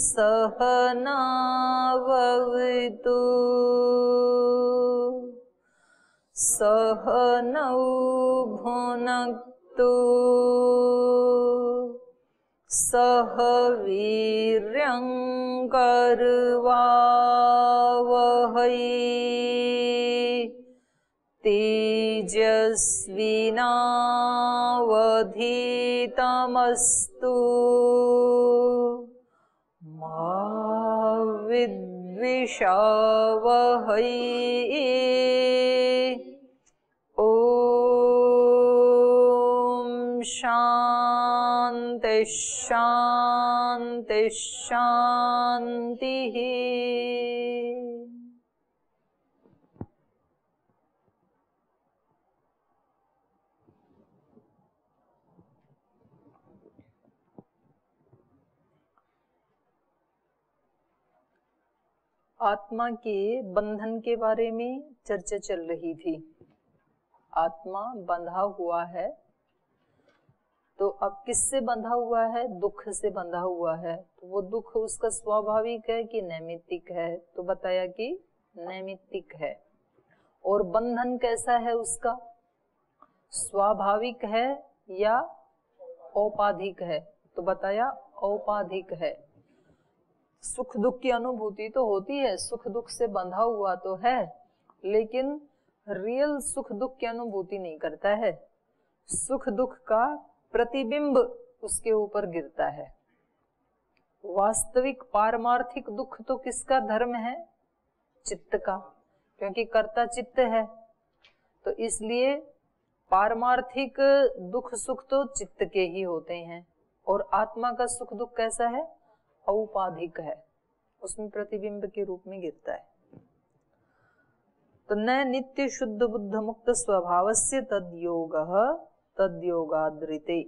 सहनाववतु सहनौ भुनक्तु सह वीर्यं करवावहै तेजस्विनावधीतमस्तु मा विद्विषावहै ॐ शान्ति शान्ति शान्तिः। आत्मा के बंधन के बारे में चर्चा चल रही थी। आत्मा बंधा हुआ है, तो अब किससे बंधा हुआ है? दुख से बंधा हुआ है। तो वो दुख उसका स्वाभाविक है कि नैमित्तिक है? तो बताया कि नैमित्तिक है। और बंधन कैसा है उसका? स्वाभाविक है या औपाधिक है? तो बताया औपाधिक है। सुख दुख की अनुभूति तो होती है, सुख दुख से बंधा हुआ तो है, लेकिन रियल सुख दुख की अनुभूति नहीं करता है। सुख दुख का प्रतिबिंब उसके ऊपर गिरता है। वास्तविक पारमार्थिक दुख तो किसका धर्म है? चित्त का, क्योंकि कर्ता चित्त है। तो इसलिए पारमार्थिक दुख सुख तो चित्त के ही होते हैं। और आत्मा का सुख दुख कैसा है? औपाधिक है, उसमें प्रतिबिंब के रूप में गिरता है। तो न नित्य शुद्ध बुद्ध मुक्त स्वभावस्य तद्योगाद्रिते।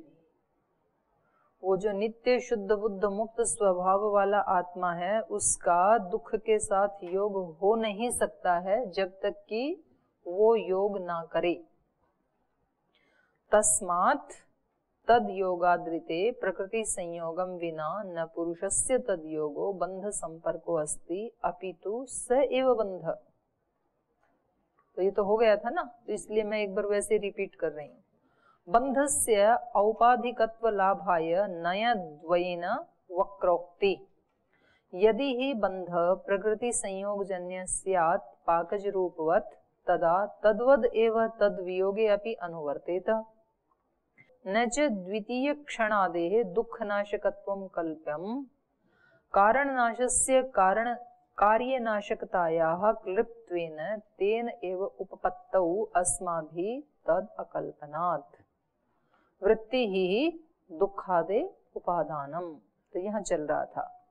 वो जो नित्य शुद्ध बुद्ध मुक्त स्वभाव वाला आत्मा है, उसका दुख के साथ योग हो नहीं सकता है जब तक कि वो योग ना करे। तस्मात् तद्योगाद्रिते प्रकृति संयोगम विना न पुरुषस्य तद्योगो बंध संपर्को अस्ति अपितु स एव बंध। तो ये तो हो गया था ना, तो इसलिए मैं एक बार वैसे रिपीट कर रही हूँ। बंधस्य औपाधिकत्व लाभाय नयद्वयेन वक्रोक्ति। यदि ही बंध प्रकृति संयोगजन्य स्यात् पाकज रूपवत् तदा तद्वद एव तद्वियोगे अपि अनुवर्तेत। न च द्वितीय क्षणादेः दुःखनाशकत्वं कल्प्यं कारणनाशस्य कार्यनाशकतायाः क्लिप्त्वेन तेन एव उपपत्तौ अस्माभिः तद् अकल्पनात् वृत्ति ही दुखादे उपादानम। तो यहाँ चल रहा था,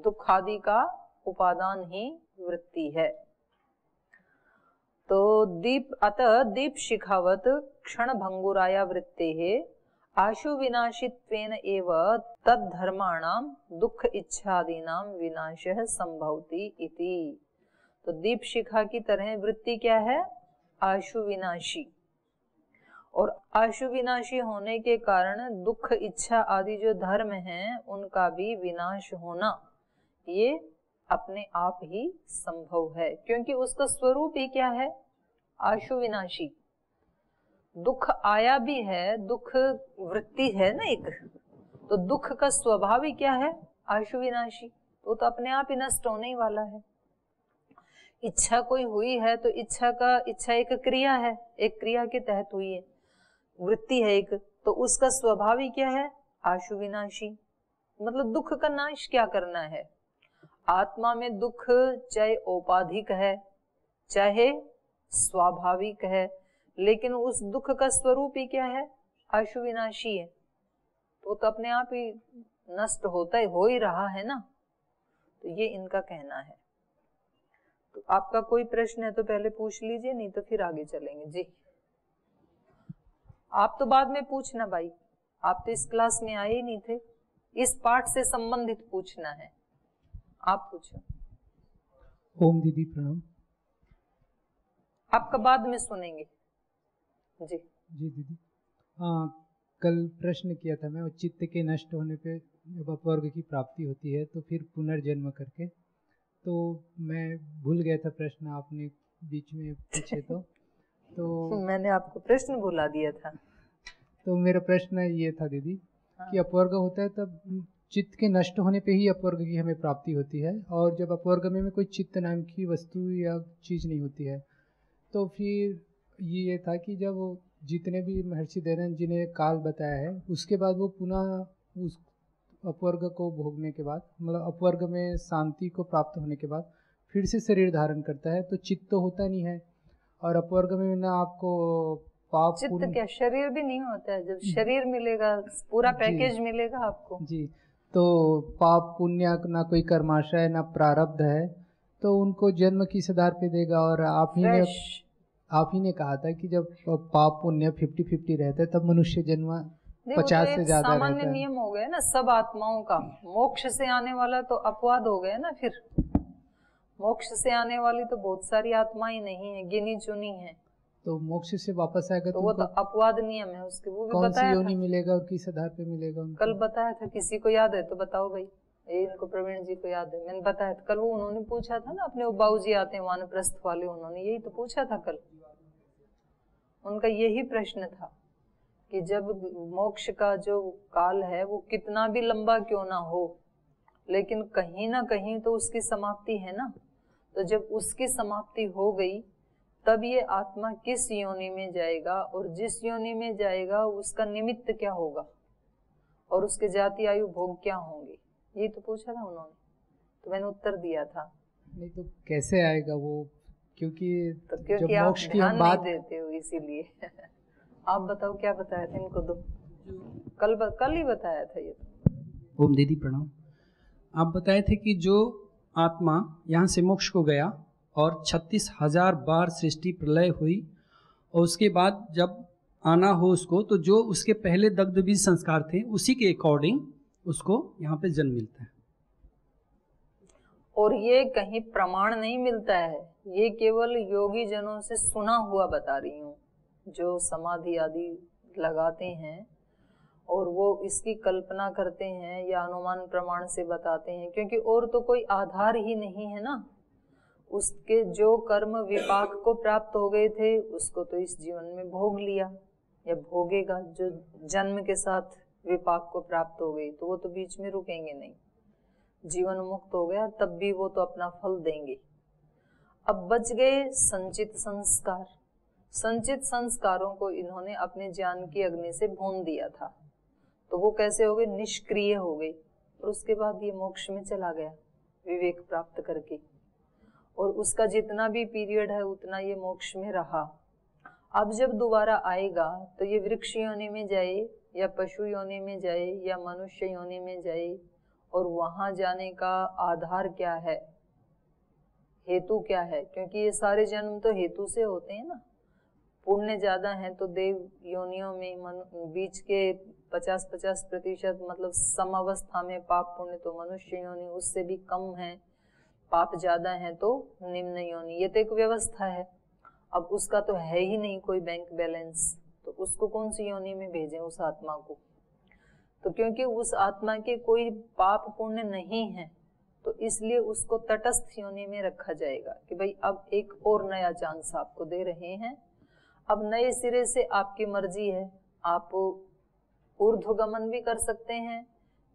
दुखादि का उपादान ही वृत्ति है। तो अतः दीप शिखावत क्षण भंगुराया वृत्तेः आशु विनाशित्वेन एव तद्धर्माणाम दुख इच्छादीनाम विनाशः संभवति इति। तो दीप शिखा की तरह वृत्ति क्या है? आशु विनाशी। और आशु विनाशी होने के कारण दुख इच्छा आदि जो धर्म हैं उनका भी विनाश होना ये अपने आप ही संभव है, क्योंकि उसका स्वरूप ही क्या है? आशु विनाशी। दुख आया भी है, दुख वृत्ति है ना एक, तो दुख का स्वभाव ही क्या है? आशु विनाशी। तो अपने आप ही नष्ट होने ही वाला है। इच्छा कोई हुई है तो इच्छा एक क्रिया है, एक क्रिया के तहत हुई है, वृत्ति है एक, तो उसका स्वभाव ही क्या है? आशु विनाशी। मतलब दुख का नाश क्या करना है? आत्मा में दुख चाहे औपाधिक है चाहे स्वाभाविक है, लेकिन उस दुख का स्वरूप ही क्या है? आशु विनाशी है। तो अपने आप ही नष्ट होता ही हो ही रहा है ना। तो ये इनका कहना है। तो आपका कोई प्रश्न है तो पहले पूछ लीजिए, नहीं तो फिर आगे चलेंगे। जी आप तो बाद में पूछना भाई, आप तो इस क्लास में आए ही नहीं थे। इस पाठ से संबंधित पूछना है, आप पूछो। ओम दीदी प्रणाम। आपका बाद में सुनेंगे। जी जी दीदी, कल प्रश्न किया था मैं, वो चित्त के नष्ट होने पे जब अपवर्ग की प्राप्ति होती है तो फिर पुनर्जन्म करके, तो मैं भूल गया था प्रश्न, आपने बीच में पूछे तो मैंने आपको प्रश्न भुला दिया था। तो मेरा प्रश्न ये था दीदी कि अपवर्ग होता है तब चित्त के नष्ट होने पे ही अपवर्ग की हमें प्राप्ति होती है, और जब अपवर्ग में कोई चित्त नाम की वस्तु या चीज़ नहीं होती है, तो फिर ये था कि जब जितने भी महर्षि दयानंद जी ने काल बताया है उसके बाद वो पुनः उस अपवर्ग को भोगने के बाद, मतलब अपवर्ग में शांति को प्राप्त होने के बाद फिर से शरीर धारण करता है, तो चित्त तो होता नहीं है, और अपवर्ग में ना आपको पाप चित्त क्या शरीर भी नहीं होता है, जब शरीर मिलेगा पूरा पैकेज मिलेगा आपको जी। तो पाप पुण्य ना कोई कर्माशय ना प्रारब्ध है, तो उनको जन्म किस आधार पे देगा। और आप ही ने कहा था कि जब पाप पुण्य 50-50 रहता है तब मनुष्य जन्म 50 से ज्यादा रहता है। सामान्य नियम हो गया ना सब आत्माओं का। मोक्ष से आने वाला तो अपवाद हो गया ना, फिर मोक्ष से आने वाली तो बहुत सारी आत्माएं नहीं है, गिनी चुनी है। तो मोक्ष से वापस आएगा तो वो तो अपवाद नियम है उसके, वो भी कौन सी बताया योनि था। मिलेगा और किस आधार पे मिलेगा उनको? कल बताया था, किसी को याद है तो बताओ भाई। इनको प्रवीण जी को याद है, मैंने बताया था कल। वो उन्होंने पूछा था ना, अपने बाबू जी आते हैं वानप्रस्थ वाले, उन्होंने यही तो पूछा था कल। उनका यही प्रश्न था कि जब मोक्ष का जो काल है वो कितना भी लंबा क्यों ना हो, लेकिन कहीं ना कहीं तो उसकी समाप्ति है ना। तो जब उसकी समाप्ति हो गई तब ये आत्मा किस योनि में जाएगा, और जिस योनि में जाएगा उसका निमित्त क्या होगा, और उसके जाति आयु भोग क्या होंगे, ये तो पूछा था उन्होंने। तो मैंने उत्तर दिया था। नहीं तो कैसे आएगा वो, क्योंकि तो क्योंकि जब आप मोक्ष की ध्यान हम नहीं बात देते हो इसीलिए। आप बताओ क्या बताया था इनको दो। कल ही बताया था ये तो। ओम दीदी प्रणाम। आप बताए थे कि जो आत्मा यहाँ से मोक्ष को गया और 36,000 बार सृष्टि प्रलय हुई, और उसके बाद जब आना हो उसको, तो जो उसके पहले दग्ध बीज संस्कार थे उसी के अकॉर्डिंग उसको यहाँ पे जन्म मिलता है। और ये कहीं प्रमाण नहीं मिलता है, ये केवल योगी जनों से सुना हुआ बता रही हूँ, जो समाधि आदि लगाते हैं और वो इसकी कल्पना करते हैं या अनुमान प्रमाण से बताते हैं, क्योंकि और तो कोई आधार ही नहीं है ना। उसके जो कर्म विपाक को प्राप्त हो गए थे उसको तो इस जीवन में भोग लिया या भोगेगा। जो जन्म के साथ विपाक को प्राप्त हो गई तो वो तो बीच में रुकेंगे नहीं। जीवन मुक्त हो गया तब भी वो तो अपना फल देंगे। अब बच गए संचित संस्कार। संचित संस्कारों को इन्होंने अपने ज्ञान की अग्नि से भून दिया था, तो वो कैसे हो गए, निष्क्रिय हो गए। और उसके बाद ये मोक्ष में चला गया विवेक प्राप्त करके, और उसका जितना भी पीरियड है उतना ये मोक्ष में रहा। अब जब दोबारा आएगा तो ये वृक्ष योनि में जाए या पशु योनि में जाए या मनुष्य योनि में जाए, और वहां जाने का आधार क्या है, हेतु क्या है, क्योंकि ये सारे जन्म तो हेतु से होते हैं ना। पुण्य ज्यादा है तो देव योनियों में बीच के 50-50% मतलब समावस्था में पाप पुण्य तो मनुष्य योनि उससे भी कम है, पाप ज्यादा है तो निम्न योनि। ये तो एक व्यवस्था है। अब उसका तो है ही नहीं कोई बैंक बैलेंस, तो उसको कौन सी योनि में भेजें उस आत्मा को। तो क्योंकि उस आत्मा के कोई पाप पुण्य नहीं है तो इसलिए उसको तटस्थ योनि में रखा जाएगा कि भाई अब एक और नया चांस आपको दे रहे हैं, अब नए सिरे से आपकी मर्जी है। आप ऊर्ध्वगमन भी कर सकते हैं,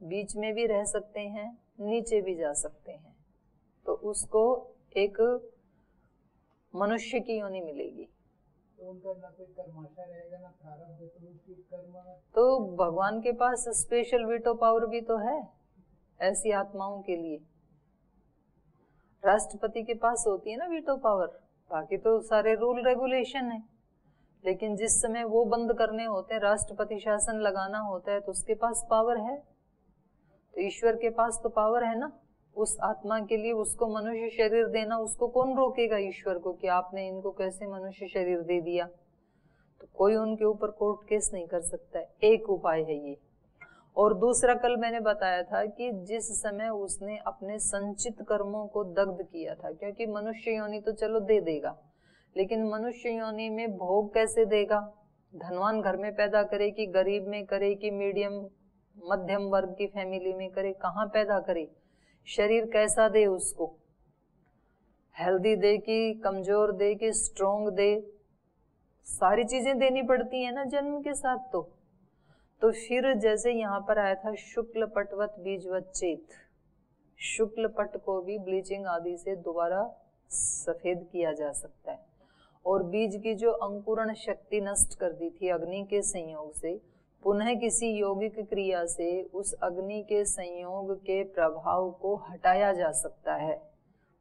बीच में भी रह सकते हैं, नीचे भी जा सकते हैं। तो उसको एक मनुष्य की योनि मिलेगी। तो उनका ना कोई कर्माशय रहेगा ना प्रारब्ध, तो उसकी कर्म। तो भगवान के पास स्पेशल वीटो पावर भी तो है ऐसी आत्माओं के लिए। राष्ट्रपति के पास होती है ना वीटो पावर, बाकी तो सारे रूल रेगुलेशन है, लेकिन जिस समय वो बंद करने होते हैं, राष्ट्रपति शासन लगाना होता है, तो उसके पास पावर है। तो ईश्वर के पास तो पावर है ना उस आत्मा के लिए। उसको मनुष्य शरीर देना, उसको कौन रोकेगा ईश्वर को कि आपने इनको कैसे मनुष्य शरीर दे दिया। तो कोई उनके ऊपर कोर्ट केस नहीं कर सकता है। एक उपाय है ये। और दूसरा कल मैंने बताया था कि जिस समय उसने अपने संचित कर्मों को दग्ध किया था, क्योंकि मनुष्य योनि तो चलो दे देगा, लेकिन मनुष्य योनि में भोग कैसे देगा, धनवान घर में पैदा करे कि गरीब में करे कि मीडियम मध्यम वर्ग की फैमिली में करे, कहाँ पैदा करे, शरीर कैसा दे उसको, हेल्दी दे कि कमजोर दे कि स्ट्रोंग दे, सारी चीजें देनी पड़ती है ना जन्म के साथ। तो फिर जैसे यहाँ पर आया था शुक्ल पटवत बीजवत चेत, शुक्ल पट को भी ब्लीचिंग आदि से दोबारा सफेद किया जा सकता है, और बीज की जो अंकुरण शक्ति नष्ट कर दी थी अग्नि के संयोग से, पुनः किसी यौगिक क्रिया से उस अग्नि के संयोग के प्रभाव को हटाया जा सकता है,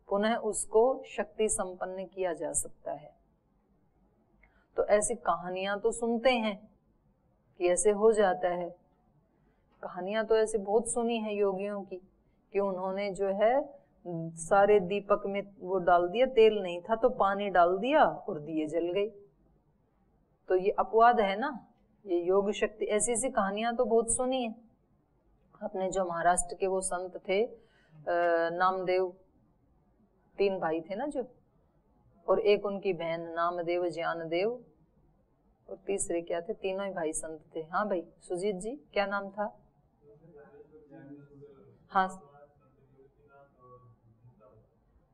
पुनः उसको शक्ति संपन्न किया जा सकता है। तो ऐसी कहानियां तो सुनते हैं कि ऐसे हो जाता है, कहानियां तो ऐसे बहुत सुनी है योगियों की कि उन्होंने जो है सारे दीपक में वो डाल दिया, तेल नहीं था तो पानी डाल दिया और दिए जल गए। तो ये अपवाद है ना, ये योग शक्ति, ऐसी ऐसी कहानियां तो बहुत सुनी है। अपने जो महाराष्ट्र के वो संत थे नामदेव, 3 भाई थे ना जो, और एक उनकी बहन नामदेव, ज्ञानदेव, और तीसरे क्या थे, तीनों ही भाई संत थे। हाँ भाई सुजीत जी, क्या नाम था?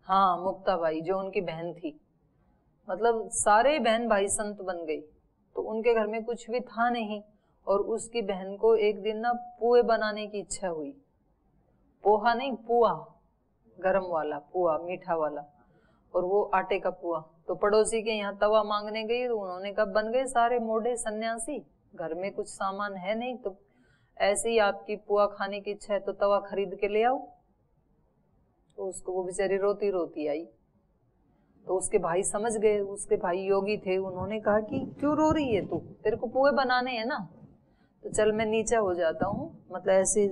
हाँ मुक्ताबाई, जो उनकी बहन थी। मतलब सारे बहन भाई संत बन गई। तो उनके घर में कुछ भी था नहीं, और उसकी बहन को एक दिन ना पुए बनाने की इच्छा हुई। पोहा नहीं, पुआ, गरम वाला पुआ, मीठा वाला, और वो आटे का पुआ। तो पड़ोसी के यहाँ तवा मांगने गई, तो उन्होंने कहा बन गए सारे मोढ़े सन्यासी, घर में कुछ सामान है नहीं, तो ऐसे ही आपकी पुआ खाने की इच्छा है तो तवा खरीद के ले आओ। तो उसको वो बेचारी रोती रोती आई। तो उसके भाई समझ गए, उसके भाई योगी थे, उन्होंने कहा कि क्यों रो रही है तू, तेरे को पुए बनाने हैं ना, तो चल मैं नीचे हो जाता हूँ, मतलब ऐसे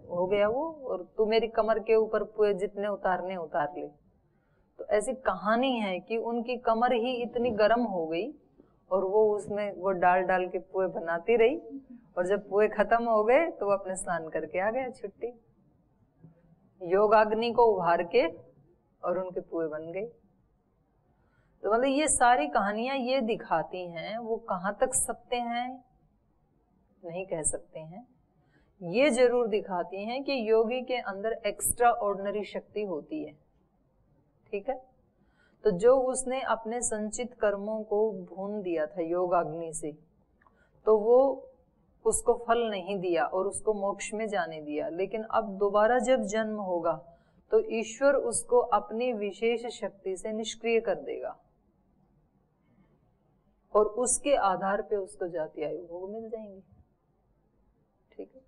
हो गया वो, और तू मेरी कमर के ऊपर पुए जितने उतारने उतार ले। तो ऐसी कहानी है कि उनकी कमर ही इतनी गर्म हो गई, और वो उसमें वो डाल डाल के पुए बनाती रही, और जब पुए खत्म हो गए तो वो अपने स्नान करके आ गया छुट्टी। योगाग्नि को उभार के और उनके पुए बन गए। तो मतलब ये सारी कहानियां ये दिखाती हैं, वो कहाँ तक सत्य हैं नहीं कह सकते हैं, ये जरूर दिखाती हैं कि योगी के अंदर एक्स्ट्रा ऑर्डिनरी शक्ति होती है। ठीक है, तो जो उसने अपने संचित कर्मों को भून दिया था योगाग्नि से, तो वो उसको फल नहीं दिया और उसको मोक्ष में जाने दिया। लेकिन अब दोबारा जब जन्म होगा तो ईश्वर उसको अपनी विशेष शक्ति से निष्क्रिय कर देगा, और उसके आधार पे उसको जाति आयु भोग मिल जाएंगे। ठीक है,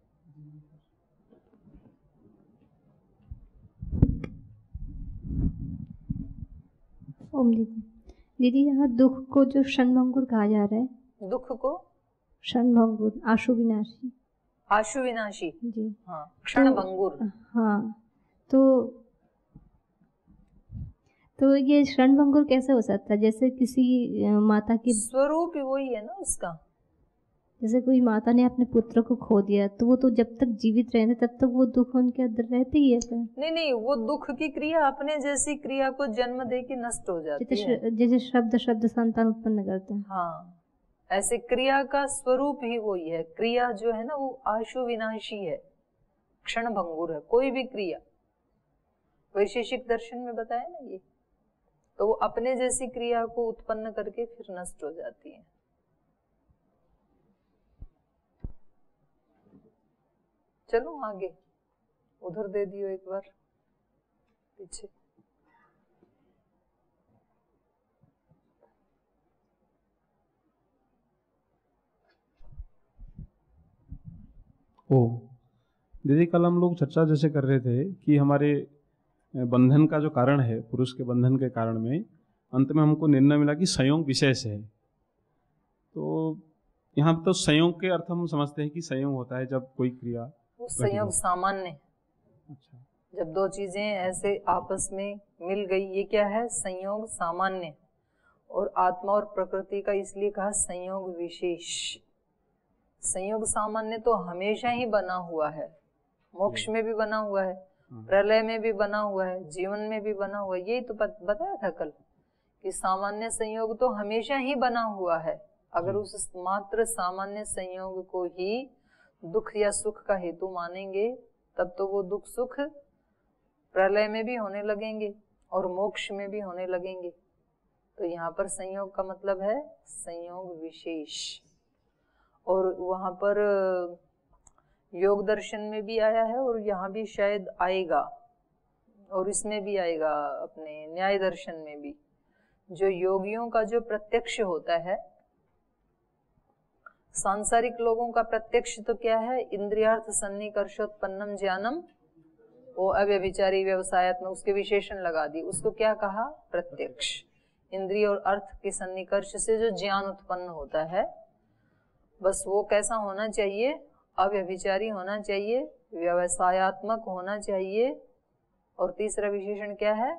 ओम दीदी यहाँ दुख को जो क्षणभंगुर कहा जा रहा है, दुख को क्षणभंगुर, आशु विनाशी, आशु विनाशी जी हाँ, क्षणभंगुर हाँ, तो ये क्षणभंगुर कैसे हो सकता है? जैसे किसी माता की स्वरूप ही वही है ना उसका। जैसे कोई माता ने अपने पुत्र को खो दिया, तो वो तो जब तक जीवित रहते तब तक वो दुख उनके अंदर रहते ही है क्या? नहीं, वो दुख की क्रिया अपने जैसी क्रिया को जन्म दे के नष्ट हो जाती है। जैसे शब्द संतान उत्पन्न करते हैं, हाँ, ऐसे क्रिया का स्वरूप ही वही है। क्रिया जो है ना वो आशु विनाशी है, क्षणभंगुर है, कोई भी क्रिया। वैशेषिक दर्शन में बताया ना ये, तो वो अपने जैसी क्रिया को उत्पन्न करके फिर नष्ट हो जाती है। चलो आगे, उधर दे दियो एक बार पीछे। ओ दीदी, कल हम लोग चर्चा जैसे कर रहे थे कि हमारे बंधन का जो कारण है, पुरुष के बंधन के कारण में अंत में हमको निर्णय मिला कि संयोग विशेष है। तो यहाँ तो संयोग के अर्थ हम समझते हैं कि संयोग होता है जब कोई क्रिया, संयोग सामान्य। अच्छा, जब दो चीजें ऐसे आपस में मिल गई, ये क्या है? संयोग सामान्य। और आत्मा और प्रकृति का इसलिए कहा संयोग विशेष। संयोग सामान्य तो हमेशा ही बना हुआ है, मोक्ष में भी बना हुआ है, प्रलय में भी बना हुआ है, जीवन में भी बना हुआ है। यही तो बताया था कल कि सामान्य संयोग तो हमेशा ही बना हुआ है, अगर उस मात्र सामान्य संयोग को ही दुख या सुख का हेतु मानेंगे तब तो वो दुख सुख प्रलय में भी होने लगेंगे और मोक्ष में भी होने लगेंगे। तो यहाँ पर संयोग का मतलब है संयोग विशेष, और वहां पर योग दर्शन में भी आया है और यहाँ भी शायद आएगा, और इसमें भी आएगा अपने न्याय दर्शन में भी। जो योगियों का जो प्रत्यक्ष होता है, सांसारिक लोगों का प्रत्यक्ष तो क्या है, इंद्रियार्थ सन्निकर्षोत्पन्नम ज्ञानम, वो अव्यभिचारी व्यवसायत्मक, उसके विशेषण लगा दी, उसको क्या कहा, प्रत्यक्ष। इंद्रिय और अर्थ के सन्निकर्ष से जो ज्ञान उत्पन्न होता है, बस वो कैसा होना चाहिए, अव्यभिचारी होना चाहिए, व्यवसायत्मक होना चाहिए। और तीसरा विशेषण क्या है,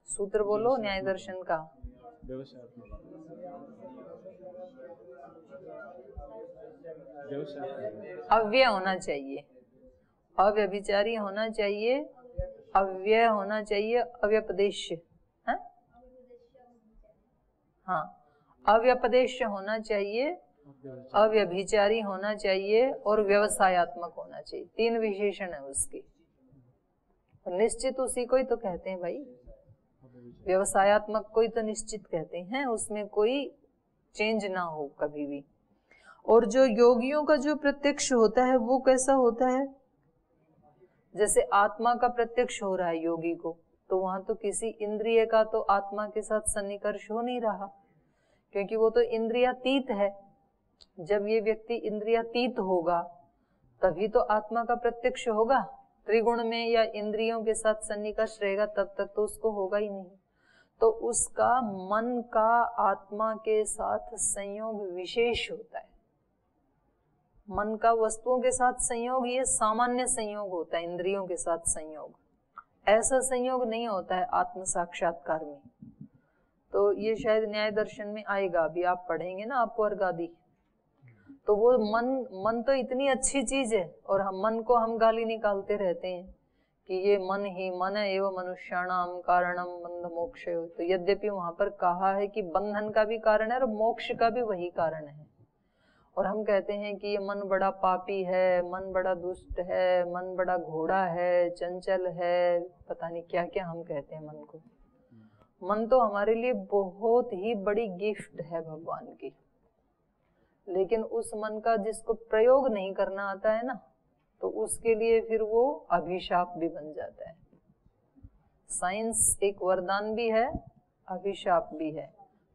सूत्र बोलो न्याय दर्शन का, अव्यय होना चाहिए, अव्यभिचारी होना चाहिए, अव्यय होना चाहिए, अव्यपदेश्य, हाँ, अव्यपदेश्य होना चाहिए, अव्यभिचारी होना चाहिए और व्यवसायत्मक होना चाहिए। 3 विशेषण है उसके। निश्चित उसी को ही तो कहते हैं भाई, व्यवसायत्मक को ही तो निश्चित कहते हैं, उसमें कोई चेंज ना हो कभी भी। और जो योगियों का जो प्रत्यक्ष होता है वो कैसा होता है, जैसे आत्मा का प्रत्यक्ष हो रहा है योगी को, तो वहां तो किसी इंद्रिय का तो आत्मा के साथ सन्निकर्ष हो नहीं रहा, क्योंकि वो तो इंद्रियातीत है। जब ये व्यक्ति इंद्रियातीत होगा तभी तो आत्मा का प्रत्यक्ष होगा। त्रिगुण में या इंद्रियों के साथ सन्निकर्ष रहेगा तब तक तो उसको होगा ही नहीं। तो उसका मन का आत्मा के साथ संयोग विशेष होता है। मन का वस्तुओं के साथ संयोग ये सामान्य संयोग होता है, इंद्रियों के साथ संयोग, ऐसा संयोग नहीं होता है आत्म साक्षात्कार में। तो ये शायद न्याय दर्शन में आएगा, अभी आप पढ़ेंगे ना अपवर्ग आदि, तो वो मन तो इतनी अच्छी चीज है, और मन को हम गाली निकालते रहते हैं कि ये मन ही मन है, एवं मनुष्याणाम कारणम बंध मोक्ष। तो यद्यपि वहां पर कहा है कि बंधन का भी कारण है और मोक्ष का भी वही कारण है, और हम कहते हैं कि ये मन बड़ा पापी है, मन बड़ा दुष्ट है, मन बड़ा घोड़ा है, चंचल है, पता नहीं क्या क्या हम कहते हैं मन को। मन तो हमारे लिए बहुत ही बड़ी गिफ्ट है भगवान की, लेकिन उस मन का जिसको प्रयोग नहीं करना आता है ना, तो उसके लिए फिर वो अभिशाप भी बन जाता है। साइंस एक वरदान भी है, अभिशाप भी है।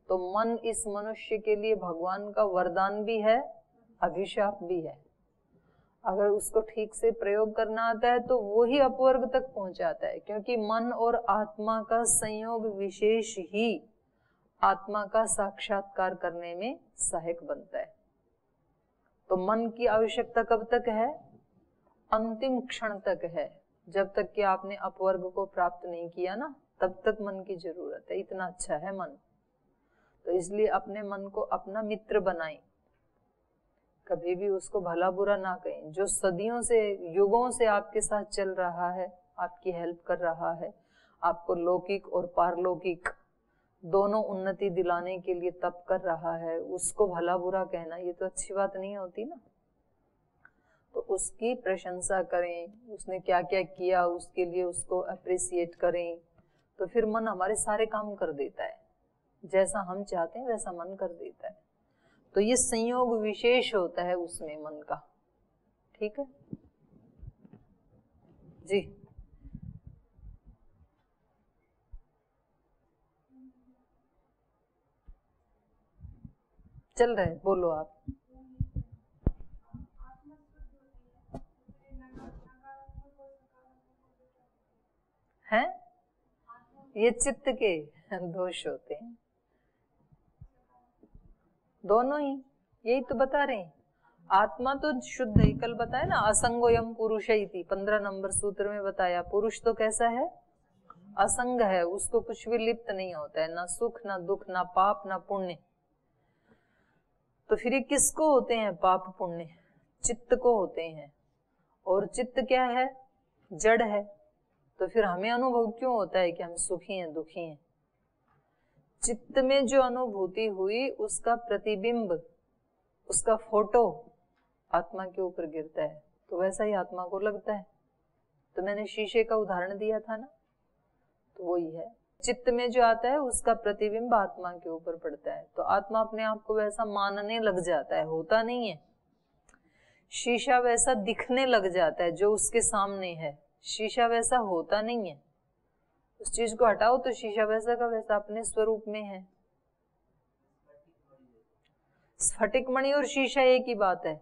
तो मन इस मनुष्य के लिए भगवान का वरदान भी है, अभिशाप भी है। अगर उसको ठीक से प्रयोग करना आता है तो वो ही अपवर्ग तक पहुंचाता है, क्योंकि मन और आत्मा का संयोग विशेष ही आत्मा का साक्षात्कार करने में सहायक बनता है। तो मन की आवश्यकता कब तक है, अंतिम क्षण तक है। जब तक कि आपने अपवर्ग को प्राप्त नहीं किया ना, तब तक मन की जरूरत है। इतना अच्छा है मन, तो इसलिए अपने मन को अपना मित्र बनाएं, कभी भी उसको भला बुरा ना कहें। जो सदियों से, युगों से आपके साथ चल रहा है, आपकी हेल्प कर रहा है, आपको लौकिक और पारलौकिक दोनों उन्नति दिलाने के लिए तप कर रहा है, उसको भला बुरा कहना ये तो अच्छी बात नहीं होती ना। तो उसकी प्रशंसा करें, उसने क्या क्या किया उसके लिए उसको अप्रिसिएट करें, तो फिर मन हमारे सारे काम कर देता है, जैसा हम चाहते हैं वैसा मन कर देता है। तो ये संयोग विशेष होता है उसमें मन का। ठीक है जी, चल रहे, बोलो आप। हैं ये चित्त के दोष होते हैं, दोनों ही, यही तो बता रहे हैं। आत्मा तो शुद्ध है, कल बताया ना, असंगोयम पुरुष इति 15 नंबर सूत्र में बताया। पुरुष तो कैसा है, असंग है, उसको कुछ भी लिप्त नहीं होता है, ना सुख ना दुख, ना पाप ना पुण्य। तो फिर ये किसको होते हैं पाप पुण्य, चित्त को होते हैं। और चित्त क्या है, जड़ है। तो फिर हमें अनुभव क्यों होता है कि हम सुखी हैं दुखी हैं। चित्त में जो अनुभूति हुई उसका प्रतिबिंब, उसका फोटो आत्मा के ऊपर गिरता है, तो वैसा ही आत्मा को लगता है। तो मैंने शीशे का उदाहरण दिया था ना, तो वही है। चित्त में जो आता है उसका प्रतिबिंब आत्मा के ऊपर पड़ता है, तो आत्मा अपने आप को वैसा मानने लग जाता है, होता नहीं है। शीशा वैसा दिखने लग जाता है जो उसके सामने है, शीशा वैसा होता नहीं है। उस चीज को हटाओ तो शीशा वैसा का वैसा अपने स्वरूप में है। स्फटिक मणि और शीशा एक ही बात है।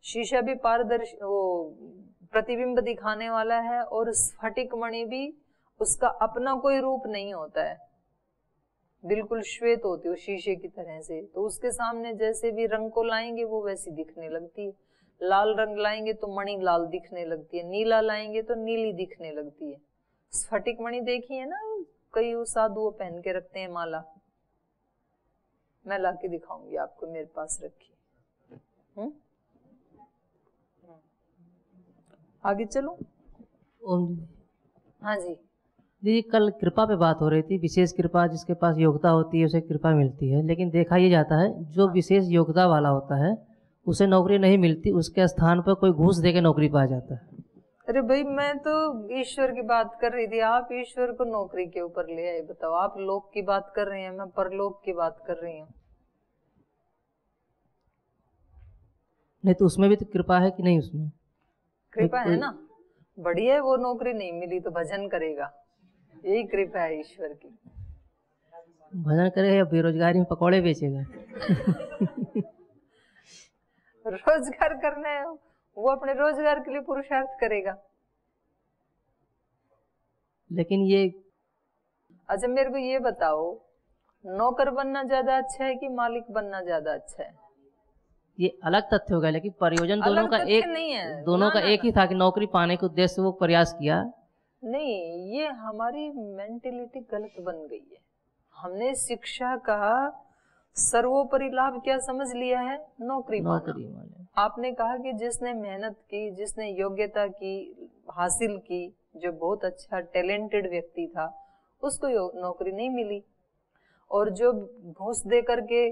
शीशा भी पारदर्शी, वो प्रतिबिंब दिखाने वाला है, और स्फटिक मणि भी उसका अपना कोई रूप नहीं होता है, बिल्कुल श्वेत होती है शीशे की तरह से। तो उसके सामने जैसे भी रंग को लाएंगे वो वैसी दिखने लगती है। लाल रंग लाएंगे तो मणि लाल दिखने लगती है, नीला लाएंगे तो नीली दिखने लगती है। स्फटिक मणि देखी है ना, कई साधु पहन के रखते हैं माला, मैं ला के दिखाऊंगी आपको, मेरे पास रखी। आगे चलो। ओम दीदी। हाँ जी दीदी, कल कृपा पे बात हो रही थी। विशेष कृपा, जिसके पास योग्यता होती है उसे कृपा मिलती है, लेकिन देखा ये जाता है जो विशेष योग्यता वाला होता है उसे नौकरी नहीं मिलती, उसके स्थान पर कोई घूस दे के नौकरी पा जाता है। अरे भाई, मैं तो ईश्वर की बात कर रही थी, आप ईश्वर को नौकरी के ऊपर ले आए। बताओ, आप लोक की बात कर रहे हैं, मैं परलोक की बात कर रही हूँ। नहीं तो उसमें भी तो कृपा है कि नहीं? उसमें कृपा है ना, बढ़िया है। वो नौकरी नहीं मिली तो भजन करेगा, यही कृपा है ईश्वर की। भजन करेगा या बेरोजगारी में पकौड़े बेचेगा? रोजगार करना है, वो अपने रोजगार के लिए पुरुषार्थ करेगा। लेकिन ये, अच्छा मेरे को ये बताओ, नौकर बनना ज्यादा अच्छा है कि मालिक बनना ज्यादा अच्छा है? ये अलग तथ्य होगा, लेकिन प्रयोजन दोनों का एक नहीं है, दोनों का एक ही था कि नौकरी पाने के उद्देश्य से वो प्रयास किया। नहीं, ये हमारी मेंटेलिटी गलत बन गई है। हमने शिक्षा का सर्वोपरि लाभ क्या समझ लिया है? नौकरी पाना। आपने कहा कि जिसने मेहनत की, जिसने योग्यता की हासिल की, जो बहुत अच्छा टैलेंटेड व्यक्ति था, उसको नौकरी नहीं मिली, और जो घूस दे करके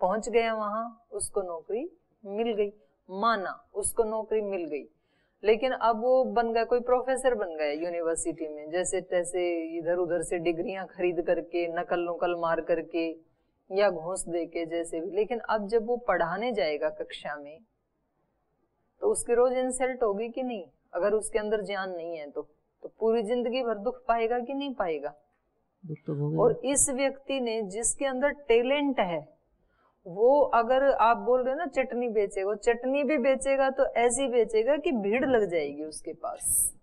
पहुंच गया वहां, उसको नौकरी मिल गई। माना उसको नौकरी मिल गई, लेकिन अब वो बन गया, कोई प्रोफेसर बन गया यूनिवर्सिटी में, जैसे तैसे इधर उधर से डिग्रियां खरीद करके, नकल नुकल मार करके या घूस दे के, जैसे भी। लेकिन अब जब वो पढ़ाने जाएगा कक्षा में, तो उसकी रोज इंसल्ट होगी कि नहीं? अगर उसके अंदर ज्ञान नहीं है तो पूरी जिंदगी भर दुख पाएगा कि नहीं पाएगा? दुख तो होगा। और इस व्यक्ति ने, जिसके अंदर टैलेंट है, वो अगर आप बोल रहे हो ना चटनी बेचेगा, वो चटनी भी बेचेगा तो ऐसी बेचेगा कि भीड़ लग जाएगी उसके पास।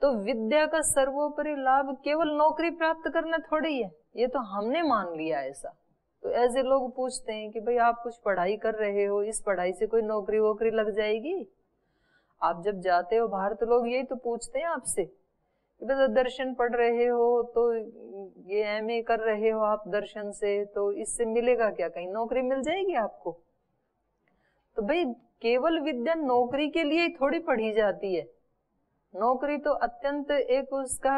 तो विद्या का सर्वोपरि लाभ केवल नौकरी प्राप्त करना थोड़ी है, ये तो हमने मान लिया ऐसा। तो ऐसे लोग पूछते हैं कि भाई आप कुछ पढ़ाई कर रहे हो, इस पढ़ाई से कोई नौकरी वोकरी लग जाएगी? आप जब जाते हो बाहर तो लोग यही तो पूछते हैं आपसे, तो दर्शन पढ़ रहे हो, तो ये एमए कर रहे हो आप दर्शन से, तो इससे मिलेगा क्या? कहीं नौकरी मिल जाएगी आपको? तो भाई केवल विद्या नौकरी के लिए थोड़ी पढ़ी जाती है। नौकरी तो अत्यंत एक उसका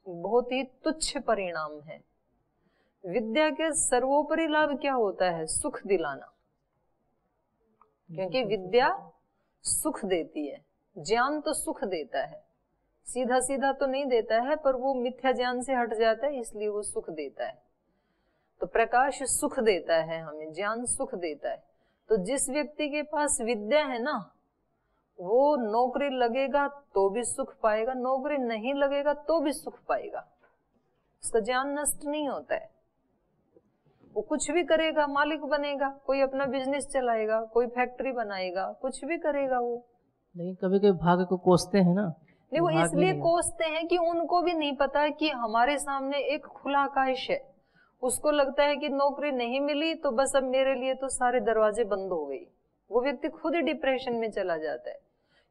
बहुत ही तुच्छ परिणाम है। विद्या के सर्वोपरि लाभ क्या होता है? सुख दिलाना, क्योंकि विद्या सुख देती है। ज्ञान तो सुख देता है, सीधा सीधा तो नहीं देता है, पर वो मिथ्या ज्ञान से हट जाता है, इसलिए वो सुख देता है। तो प्रकाश सुख देता है हमें, ज्ञान सुख देता है। तो जिस व्यक्ति के पास विद्या है ना, वो नौकरी लगेगा तो भी सुख पाएगा, नौकरी नहीं लगेगा तो भी सुख पाएगा। उसका ज्ञान नष्ट नहीं होता है। वो कुछ भी करेगा, मालिक बनेगा, कोई अपना बिजनेस चलाएगा, कोई फैक्ट्री बनाएगा, कुछ भी करेगा वो। लेकिन कभी कभी भाग्य को कोसते हैं ना। नहीं, वो इसलिए कोसते हैं कि उनको भी नहीं पता कि हमारे सामने एक खुला आकाश है। उसको लगता है कि नौकरी नहीं मिली तो बस अब मेरे लिए तो सारे दरवाजे बंद हो गए। वो व्यक्ति खुद ही डिप्रेशन में चला जाता है,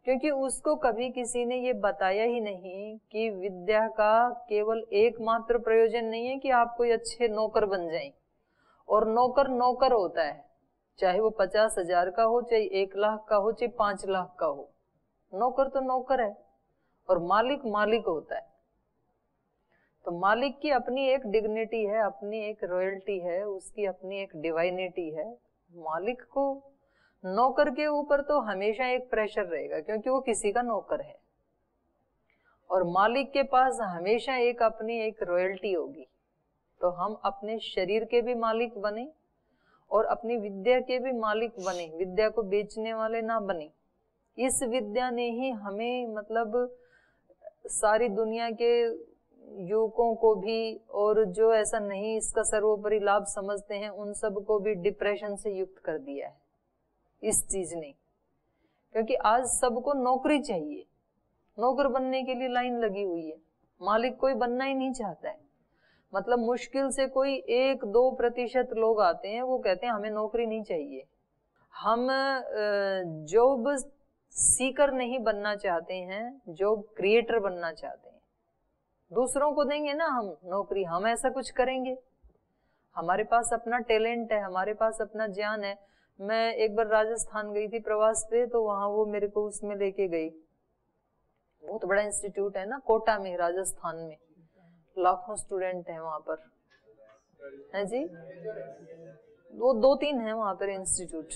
क्योंकि उसको कभी किसी ने ये बताया ही नहीं कि विद्या का केवल एकमात्र प्रयोजन नहीं है कि आप कोई अच्छे नौकर बन जाएं। और नौकर नौकर होता है, चाहे वो 50,000 का हो, चाहे 1 लाख का हो, चाहे 5 लाख का हो। नौकर तो नौकर है, और मालिक मालिक होता है। तो मालिक की अपनी एक डिग्निटी है, अपनी एक रॉयल्टी है, उसकी अपनी एक डिवाइनिटी है। मालिक को नौकर के ऊपर तो हमेशा एक प्रेशर रहेगा, क्योंकि वो किसी का नौकर है, और मालिक के पास हमेशा एक अपनी एक रॉयल्टी होगी। तो हम अपने शरीर के भी मालिक बने और अपनी विद्या के भी मालिक बने, विद्या को बेचने वाले ना बने। इस विद्या ने ही हमें मतलब सारी दुनिया के युवकों को भी, और जो ऐसा नहीं इसका सर्वोपरि लाभ समझते हैं, उन सब को भी डिप्रेशन से युक्त कर दिया है इस चीज ने। क्योंकि आज सबको नौकरी चाहिए, नौकर बनने के लिए लाइन लगी हुई है, मालिक कोई बनना ही नहीं चाहता है। मतलब मुश्किल से कोई 1-2% लोग आते हैं, वो कहते हैं हमें नौकरी नहीं चाहिए। हम जॉब सीकर नहीं बनना चाहते हैं, जॉब क्रिएटर बनना चाहते हैं। दूसरों को देंगे ना हम नौकरी, हम ऐसा कुछ करेंगे, हमारे पास अपना टैलेंट है, हमारे पास अपना ज्ञान है। मैं एक बार राजस्थान गई थी प्रवास पे, तो वहां वो मेरे को उसमें लेके गई, बहुत बड़ा इंस्टीट्यूट है ना कोटा में, राजस्थान में, लाखों स्टूडेंट हैं वहां पर, है जी, वो 2-3 है वहां पर इंस्टीट्यूट।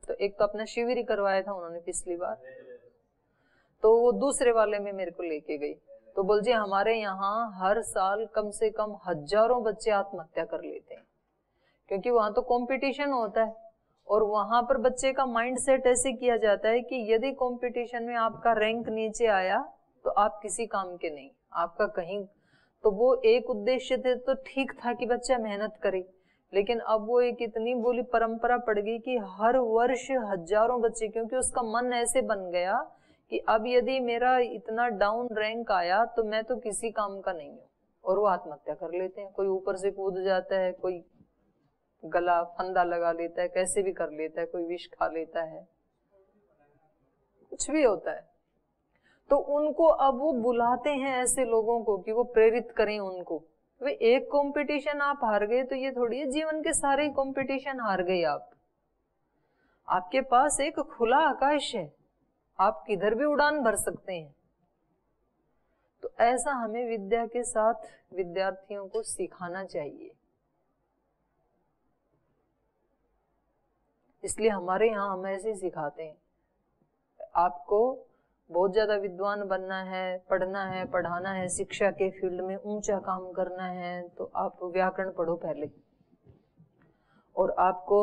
तो एक तो अपना शिविर ही करवाया था उन्होंने पिछली बार, तो वो दूसरे वाले में मेरे को लेके गई, तो बोल जी हमारे यहाँ हर साल कम से कम हजारों बच्चे आत्महत्या कर लेते हैं, क्योंकि वहां तो कंपटीशन होता है, और वहां पर बच्चे का माइंड सेट ऐसे किया जाता है कि यदि कंपटीशन में आपका रैंक नीचे आया तो आप किसी काम के नहीं, आपका कहीं। तो वो एक उद्देश्य थे तो ठीक था कि बच्चा मेहनत करे, लेकिन अब वो एक इतनी बोली परंपरा पड़ गई कि हर वर्ष हजारों बच्चे, क्योंकि उसका मन ऐसे बन गया कि अब यदि मेरा इतना डाउन रैंक आया तो मैं तो किसी काम का नहीं हूँ, और वो आत्महत्या कर लेते हैं। कोई ऊपर से कूद जाता है, कोई गला फंदा लगा लेता है, कैसे भी कर लेता है, कोई विष खा लेता है, कुछ भी होता है। तो उनको अब वो बुलाते हैं ऐसे लोगों को कि वो प्रेरित करें उनको। वे एक कंपटीशन आप हार गए तो ये थोड़ी है जीवन के सारे कंपटीशन हार गए आप। आपके पास एक खुला आकाश है, आप किधर भी उड़ान भर सकते हैं। तो ऐसा हमें विद्या के साथ विद्यार्थियों को सिखाना चाहिए। इसलिए हमारे यहाँ हम ऐसे सिखाते हैं, आपको बहुत ज्यादा विद्वान बनना है, पढ़ना है, पढ़ाना है, शिक्षा के फील्ड में ऊंचा काम करना है, तो आप व्याकरण पढ़ो पहले। और आपको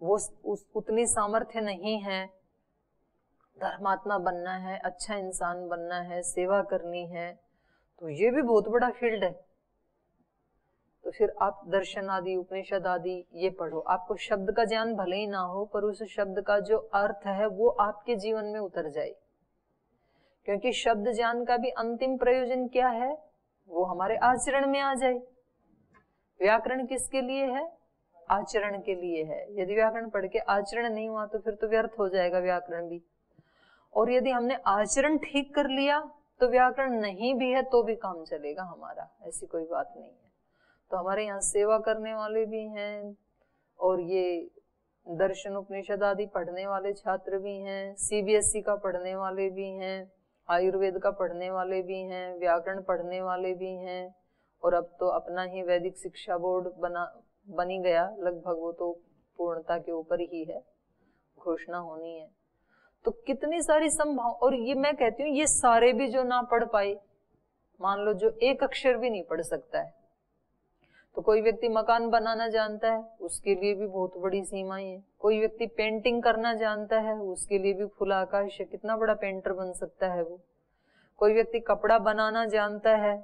वो उतनी सामर्थ्य नहीं है, धर्मात्मा बनना है, अच्छा इंसान बनना है, सेवा करनी है, तो ये भी बहुत बड़ा फील्ड है। तो फिर आप दर्शन आदि, उपनिषद आदि ये पढ़ो। आपको शब्द का ज्ञान भले ही ना हो, पर उस शब्द का जो अर्थ है वो आपके जीवन में उतर जाए। क्योंकि शब्द ज्ञान का भी अंतिम प्रयोजन क्या है? वो हमारे आचरण में आ जाए। व्याकरण किसके लिए है? आचरण के लिए है। यदि व्याकरण पढ़ के आचरण नहीं हुआ तो फिर तो व्यर्थ हो जाएगा व्याकरण भी। और यदि हमने आचरण ठीक कर लिया तो व्याकरण नहीं भी है तो भी काम चलेगा हमारा, ऐसी कोई बात नहीं है। तो हमारे यहाँ सेवा करने वाले भी हैं, और ये दर्शन उपनिषद आदि पढ़ने वाले छात्र भी हैं, सीबीएसई का पढ़ने वाले भी हैं, आयुर्वेद का पढ़ने वाले भी हैं, व्याकरण पढ़ने वाले भी हैं, और अब तो अपना ही वैदिक शिक्षा बोर्ड बनी गया लगभग, वो तो पूर्णता के ऊपर ही है, घोषणा होनी है। तो कितनी सारी संभावना। और ये मैं कहती हूँ ये सारे भी जो ना पढ़ पाए, मान लो जो एक अक्षर भी नहीं पढ़ सकता है, तो कोई व्यक्ति मकान बनाना जानता है, उसके लिए भी बहुत बड़ी सीमाएं हैं। कोई व्यक्ति पेंटिंग करना जानता है, उसके लिए भी खुला आकाश है, कितना बड़ा पेंटर बन सकता है वो। कोई व्यक्ति कपड़ा बनाना जानता है,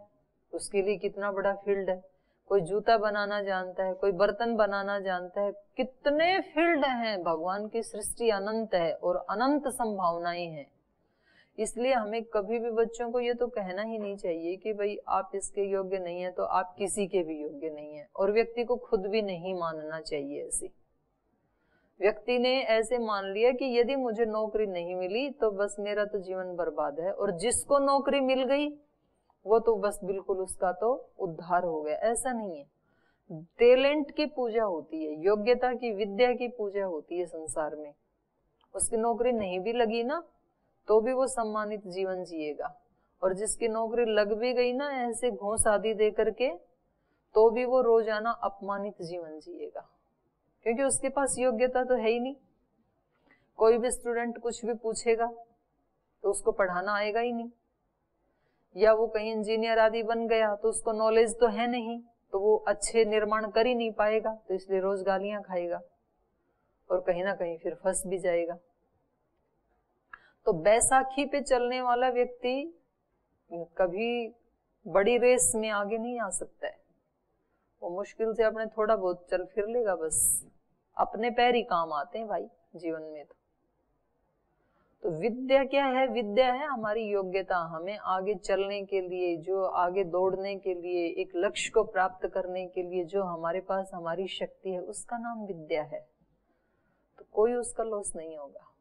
उसके लिए कितना बड़ा फील्ड है। कोई जूता बनाना जानता है, कोई बर्तन बनाना जानता है, कितने फील्ड हैं। भगवान की सृष्टि अनंत है और अनंत संभावनाएं हैं। इसलिए हमें कभी भी बच्चों को ये तो कहना ही नहीं चाहिए कि भाई आप इसके योग्य नहीं है तो आप किसी के भी योग्य नहीं है, और व्यक्ति को खुद भी नहीं मानना चाहिए। ऐसी व्यक्ति ने ऐसे मान लिया कि यदि मुझे नौकरी नहीं मिली तो बस मेरा तो जीवन बर्बाद है, और जिसको नौकरी मिल गई वो तो बस बिल्कुल उसका तो उद्धार हो गया। ऐसा नहीं है। टैलेंट की पूजा होती है, योग्यता की, विद्या की पूजा होती है संसार में। उसकी नौकरी नहीं भी लगी ना तो भी वो सम्मानित जीवन जिएगा, और जिसकी नौकरी लग भी गई ना ऐसे घूस आदि दे करके, तो भी वो रोजाना अपमानित जीवन जिएगा, क्योंकि उसके पास योग्यता तो है ही नहीं। कोई भी स्टूडेंट कुछ भी पूछेगा तो उसको पढ़ाना आएगा ही नहीं, या वो कहीं इंजीनियर आदि बन गया तो उसको नॉलेज तो है नहीं, तो वो अच्छे निर्माण कर ही नहीं पाएगा, तो इसलिए रोज गालियां खाएगा और कहीं ना कहीं फिर फंस भी जाएगा। तो बैसाखी पे चलने वाला व्यक्ति कभी बड़ी रेस में आगे नहीं आ सकता है। वो मुश्किल से अपने थोड़ा बहुत चल फिर लेगा, बस अपने पैर ही काम आते हैं भाई जीवन में। तो विद्या क्या है? विद्या है हमारी योग्यता, हमें आगे चलने के लिए, जो आगे दौड़ने के लिए, एक लक्ष्य को प्राप्त करने के लिए जो हमारे पास हमारी शक्ति है, उसका नाम विद्या है। तो कोई उसका लॉस नहीं होगा,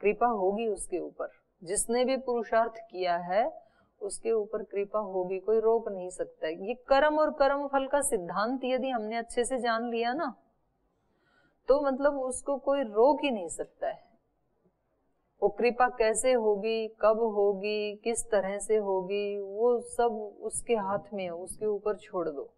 कृपा होगी उसके ऊपर। जिसने भी पुरुषार्थ किया है उसके ऊपर कृपा होगी, कोई रोक नहीं सकता है। ये कर्म और कर्म फल का सिद्धांत यदि हमने अच्छे से जान लिया ना, तो मतलब उसको कोई रोक ही नहीं सकता है। वो कृपा कैसे होगी, कब होगी, किस तरह से होगी, वो सब उसके हाथ में है, उसके ऊपर छोड़ दो।